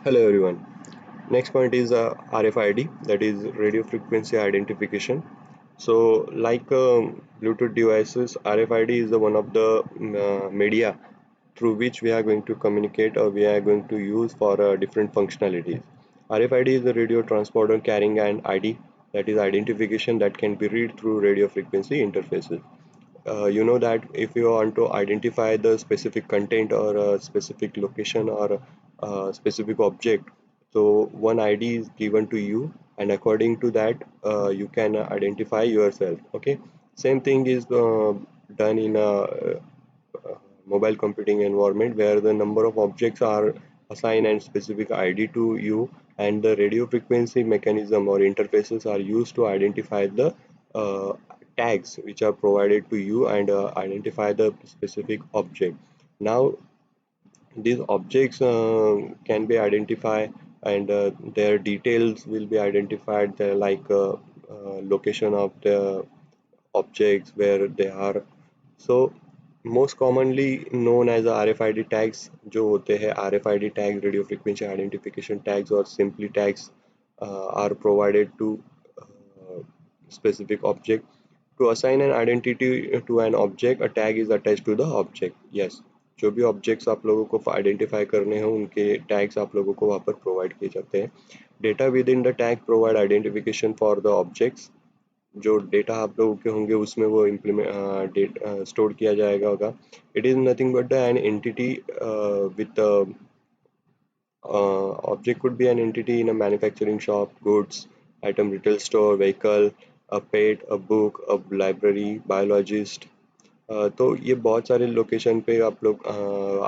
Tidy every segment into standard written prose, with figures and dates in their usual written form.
Hello everyone. Next point is RFID, that is radio frequency identification. So, like Bluetooth devices, RFID is the one of the media through which we are going to communicate or we are going to use for different functionalities. RFID is the radio transponder carrying an ID, that is identification that can be read through radio frequency interfaces. You know that if you want to identify the specific content or a specific location or a specific object, so one ID is given to you, and according to that, you can identify yourself. Okay, same thing is done in a mobile computing environment where the number of objects are assigned and specific ID to you, and the radio frequency mechanism or interfaces are used to identify the uh, tags which are provided to you and identify the specific object. Now, these objects can be identified and their details will be identified, like location of the objects, where they are. So most commonly known as RFID tags जो होते हैं, RFID tags, radio frequency identification tags, or simply tags are provided to specific object. To assign an identity to an object, a tag is attached to the object. Yes, जो भी objects आप लोगों को identify करने हैं उनके tags आप लोगों को वहाँ पर provide किए जाते हैं. Data within the tag provide identification for the objects. जो डेटा आप लोगों के होंगे उसमें वो इम्प्लीमेंट स्टोर किया जाएगा होगा. It is nothing but an entity with object could be an entity in a manufacturing shop, goods, item retail store, vehicle, a pet, a book, a library, biologist. तो ये बहुत सारे लोकेशन पे आप लोग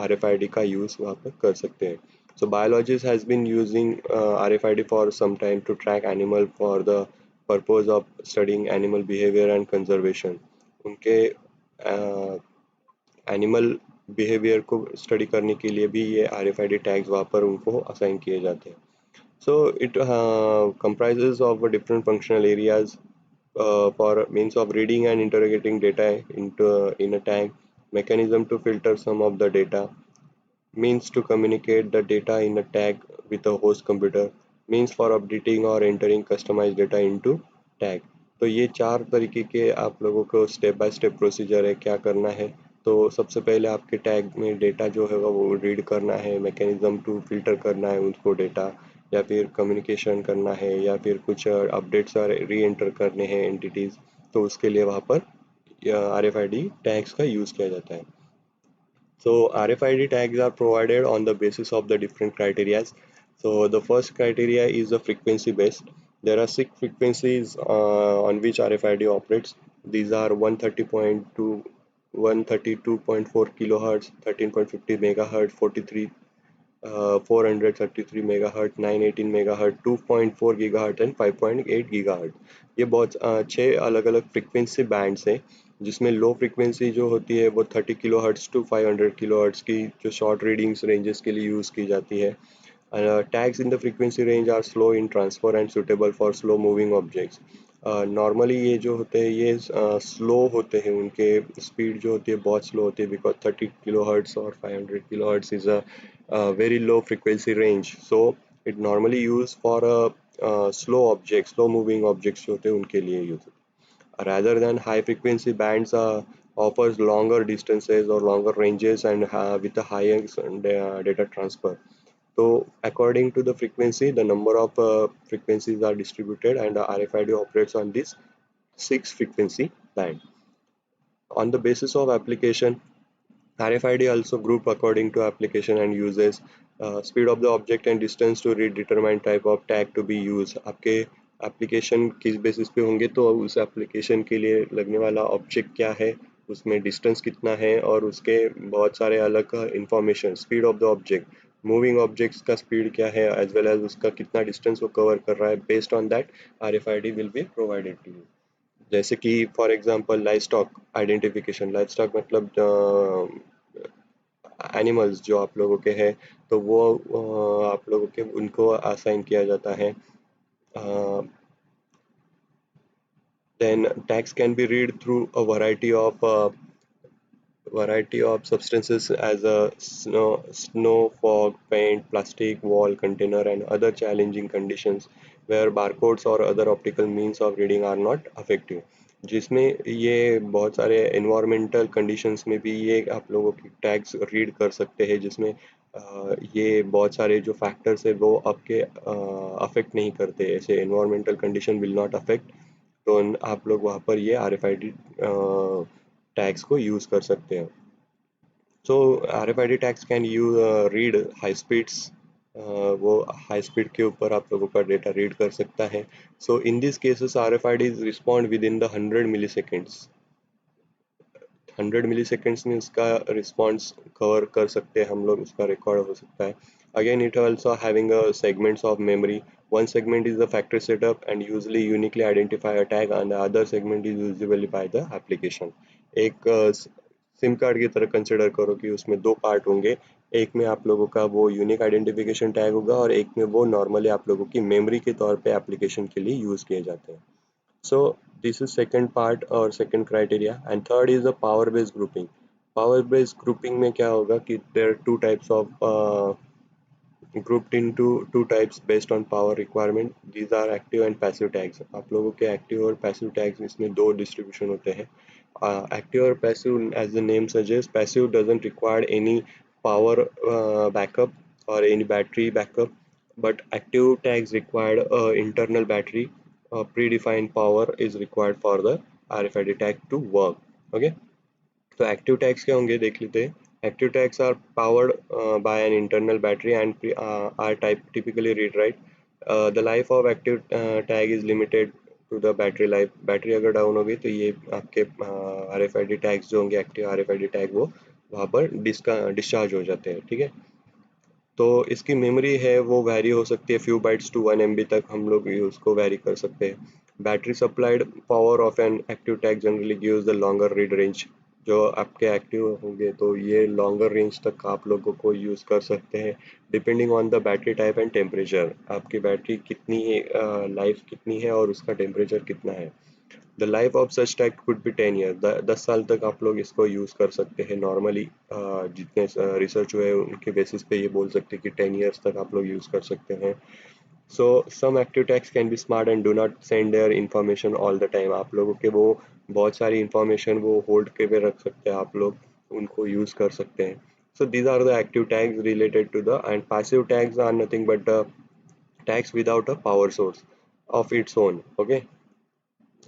RFID का यूज़ वहाँ पर कर सकते हैं. So biologists has been using RFID for some time to track animal for the purpose of studying animal behavior and conservation. उनके एनिमल बिहेवियर को स्टडी करने के लिए भी ये RFID टैग्स वहाँ पर उनको असाइन किए जाते हैं. So it comprises of different functional areas for means of reading and interrogating data into in a tag, mechanism to filter some of the data, means to communicate the data in a tag with a host computer, means for updating or entering customized data into tag. तो ये चार तरीके के आप लोगों को step by step procedure है क्या करना है. तो सबसे पहले आपके टैग में डेटा जो है वो रीड करना है, मैकेनिज्म टू फिल्टर करना है उसको डेटा, या फिर कम्युनिकेशन करना है, या फिर कुछ अपडेट्स और री एंटर करने हैं एंटिटीज. तो उसके लिए वहाँ पर RFID टैग्स का यूज़ किया जाता है. So RFID tags are provided on the basis of the different criteria. So the first criteria is the frequency based. There are six frequencies on which RFID operates. These are 130.2, 132.4 kilohertz, 13.50 megahertz, 43 433 megahertz, 918 megahertz, 2.4 gigahertz and 5.8 gigahertz. ये बहुत छः अलग अलग frequency bands हैं, जिसमें low frequency जो होती है वो 30 kilohertz to 500 kilohertz की जो शॉर्ट रीडिंग्स रेंजेस के लिए यूज़ की जाती है. Tags in the frequency range are slow in transfer and suitable for slow moving objects. Normally ये जो होते हैं ये स्लो होते हैं, उनके स्पीड जो होती है बहुत स्लो होती है, बिकॉज 30 किलो हर्ट्स और 500 kilohertz is a very low frequency range. So it normally use for slow objects, slow moving objects जो होते हैं उनके लिए use. Rather than high frequency bands offers longer distances or longer ranges and with a higher data transfer. So according to the frequency, the number of frequencies are distributed, and RFID operates on this six frequency band. On the basis of application, RFID also group according to application and uses. Speed of the object and distance to read determine type of tag to be used. आपके application किस basis पे होंगे, तो उस application के लिए लगने वाला ऑब्जेक्ट क्या है, उसमें डिस्टेंस कितना है, और उसके बहुत सारे अलग information, speed of the object, moving objects का स्पीड क्या है, एज वेल एज उसका कितना डिस्टेंस वो कवर कर रहा है. Based on that RFID will be provided to you. जैसे कि for example livestock identification. Livestock मतलब एनिमल्स जो आप लोगों के हैं, तो वो आप लोगों के उनको असाइन किया जाता है. Then tags can be read through a variety of variety of substances as a snow, fog, paint, plastic, wall, container, and other challenging conditions where barcodes or other optical means of reading are not effective. जिसमें ये बहुत सारे environmental conditions में भी ये आप लोगों की टैग्स रीड कर सकते हैं जिसमें ये बहुत सारे जो फैक्टर्स है वो आपके अफेक्ट नहीं करते ऐसे environmental condition will not affect तो आप लोग वहाँ पर ये RFID टैग्स को यूज़ कर सकते हैं सो RFID tags can you read high speeds वो हाई स्पीड के ऊपर आप लोगों का डेटा रीड कर सकता है so in this cases RFID respond with in the 100 milliseconds 100 milliseconds में इसका रिस्पॉन्स कवर कर सकते हैं हम लोग उसका रिकॉर्ड हो सकता है again it also having a segments of memory one segment is the factory setup and usually uniquely identify a tag and the other segment is usable by the application एक सिम कार्ड की तरह consider करो कि उसमें दो part होंगे एक में आप लोगों का वो यूनिक आइडेंटिफिकेशन टैग होगा और एक में वो नॉर्मली आप लोगों की मेमोरी के तौर पे एप्लीकेशन के लिए यूज़ किए जाते हैं So this is second part or second criteria and third is the power based grouping. Power based grouping में क्या होगा कि there are two types of grouped into two types based on power requirement. These are active and passive tags. आप लोगों के active और passive tags इसमें दो distribution होते हैं. Active or passive, as the name suggests, passive doesn't require any power backup or any battery backup, but active tags require internal battery. Predefined power is required for the RFID tag to work. Okay. तो active tags क्या होंगे देख लेते हैं active tags are powered by an internal battery and are type typically read write the life of active tag is limited to the battery life battery अगर down होगी तो ये आपके RFID टैग्स जो होंगे एक्टिव RFID टैग वो वहाँ पर डिस्चार्ज हो जाते हैं ठीक है तो इसकी मेमोरी है वो वैरी हो सकती है फ्यू बाइट्स टू 1 MB तक हम लोग उसको वैरी कर सकते हैं battery supplied power of an active tag generally gives the longer read range जो आपके एक्टिव होंगे तो ये लॉन्गर रेंज तक आप लोगों को यूज़ कर सकते हैं depending on the battery type and temperature आपकी बैटरी कितनी है लाइफ कितनी है और उसका टेम्परेचर कितना है the life of such tag could be 10 year 10 साल तक आप लोग इसको यूज़ कर सकते हैं नॉर्मली जितने रिसर्च हुए हैं उनके बेसिस पे ये बोल सकते हैं कि 10 ईयर्स तक आप लोग यूज़ कर सकते हैं so some active tags can be smart and do not send their information all the time आप लोगों के वो बहुत सारी इंफॉर्मेशन वो होल्ड के पे रख सकते हैं आप लोग उनको यूज़ कर सकते हैं so these are the active tags related to the and passive tags are nothing but tags without a power source of its own okay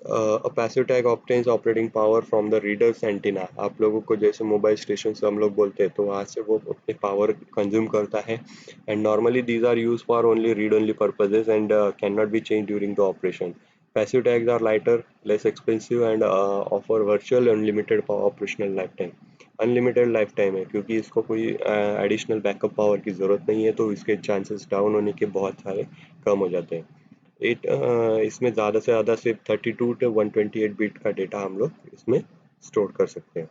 a passive tag obtains operating power from the reader's antenna आप लोगों को जैसे mobile station से हम लोग बोलते हैं तो वहाँ से वो अपने पावर कंज्यूम करता है and normally these are use for only read only purposes and can not be change during the operation passive tags are lighter less expensive and offer virtual unlimited operational lifetime unlimited life time है क्योंकि इसको कोई additional backup power की ज़रूरत नहीं है तो इसके चांसेस डाउन होने के बहुत सारे कम हो जाते हैं इसमें ज़्यादा से ज़्यादा सिर्फ 32 टू 128 बिट का डेटा हम लोग इसमें स्टोर कर सकते हैं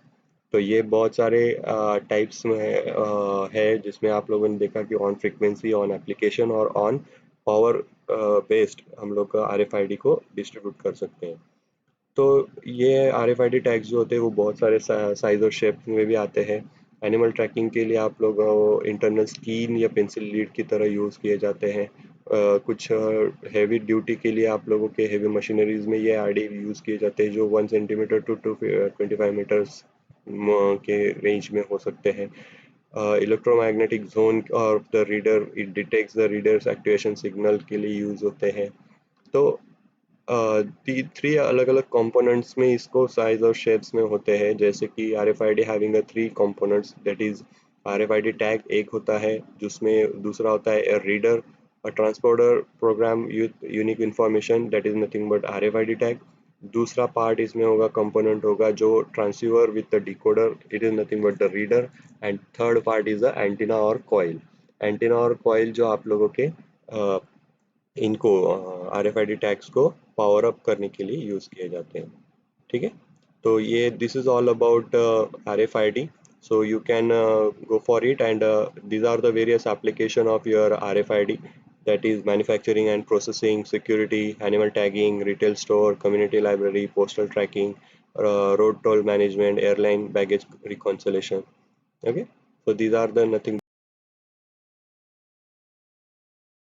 तो ये बहुत सारे टाइप्स में है जिसमें आप लोगों ने देखा कि ऑन फ्रीक्वेंसी ऑन एप्लीकेशन और ऑन पावर बेस्ड हम लोग RFID को डिस्ट्रीब्यूट कर सकते हैं तो ये RFID टैग्स जो होते हैं वो बहुत सारे साइज और शेप में भी आते हैं एनिमल ट्रैकिंग के लिए आप लोग इंटरनल स्कीन या पेंसिल लीड की तरह यूज़ किए जाते हैं कुछ हैवी ड्यूटी के लिए आप लोगों के हैवी मशीनरीज में ये RD यूज़ किए जाते हैं जो 1 सेंटीमीटर टू 25 मीटर्स के रेंज में हो सकते हैं electromagnetic zone of the reader it detects the readers activation signal के लिए यूज़ होते हैं तो थ्री अलग अलग कंपोनेंट्स में इसको साइज और शेप्स में होते हैं जैसे कि RFID having a three components that is RFID tag एक होता है जिसमें दूसरा होता है reader a transporter program unique information that is nothing but RFID tag दूसरा पार्ट इसमें होगा कंपोनेंट होगा जो transceiver with the decoder it is nothing but the reader and third part is the antenna और कॉइल एंटीना और coil जो आप लोगों के इनको RFID टैग्स को पावर अप करने के लिए यूज़ किए जाते हैं ठीक है तो ये this is all about RFID so you can go for it and these are the various application of your RFID that is manufacturing and processing security animal tagging retail store community library postal tracking road toll management, airline baggage reconciliation. Okay, so these are the nothing